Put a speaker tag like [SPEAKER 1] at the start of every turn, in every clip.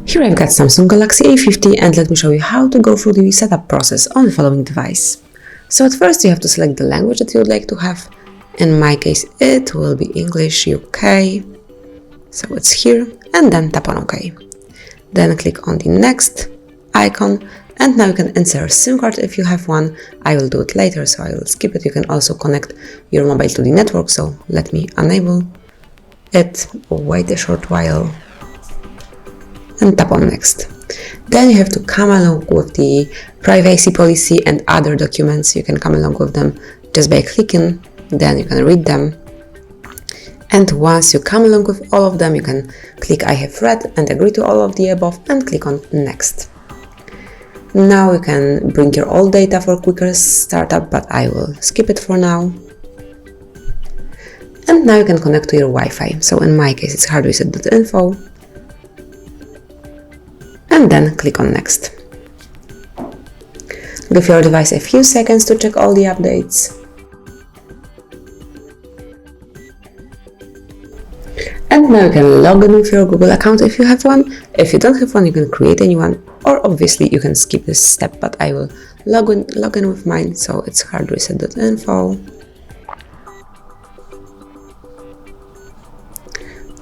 [SPEAKER 1] Here I've got Samsung Galaxy A50 and let me show you how to go through the setup process on the following device. So at first you have to select the language that you would like to have. In my case it will be English UK, so it's here, and then tap on OK. Then click on the next icon and now you can insert a SIM card if you have one. I will do it later, so I will skip it. You can also connect your mobile to the network, so let me enable it, wait a short while and tap on next. Then you have to come along with the privacy policy and other documents. You can come along with them just by clicking, then you can read them. And once you come along with all of them, you can click I have read and agree to all of the above and click on next. Now you can bring your old data for quicker startup, but I will skip it for now. And now you can connect to your Wi-Fi. So in my case it's HardReset.Info. And then click on next. Give your device a few seconds to check all the updates. And now you can log in with your Google account if you have one. If you don't have one, you can create a new one, or obviously you can skip this step, but I will log in with mine, so it's HardReset.Info.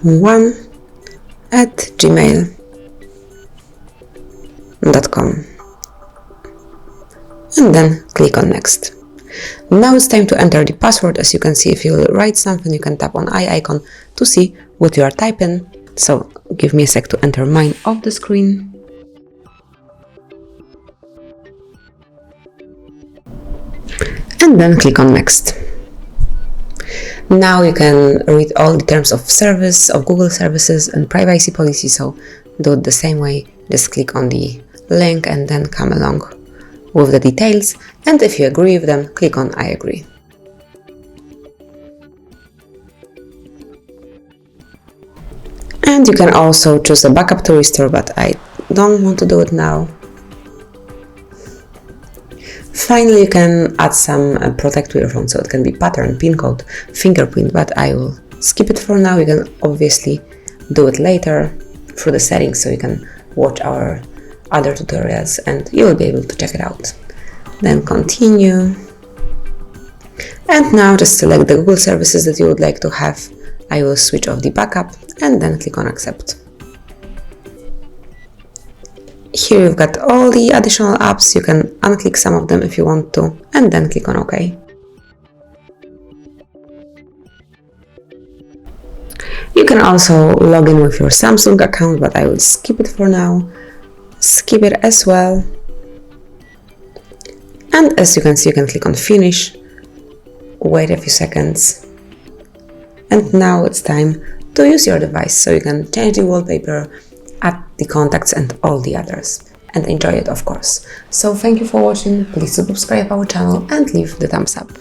[SPEAKER 1] 1@gmail.com. And then click on next. Now it's time to enter the password. As you can see, if you write something, you can tap on I icon to see what you are typing. So give me a sec to enter mine off the screen. And then click on next. Now you can read all the terms of service of Google services and privacy policy, so do it the same way. Just click on the link and then come along with the details, and if you agree with them, click on I agree. And you can also choose a backup to restore, but I don't want to do it now. Finally, you can add some protect to your phone, so it can be pattern, pin code, fingerprint, but I will skip it for now. You can obviously do it later through the settings, so you can watch our other tutorials and you will be able to check it out. Then continue. And now just select the Google services that you would like to have. I will switch off the backup and then click on accept. Here you've got all the additional apps. You can unclick some of them if you want to and then click on OK. You can also log in with your Samsung account, but I will skip it for now. Skip it as well. And as you can see, you can click on finish, wait a few seconds, and now it's time to use your device, so you can change the wallpaper, add the contacts and all the others, and enjoy it, of course. So thank you for watching. Please subscribe our channel and leave the thumbs up.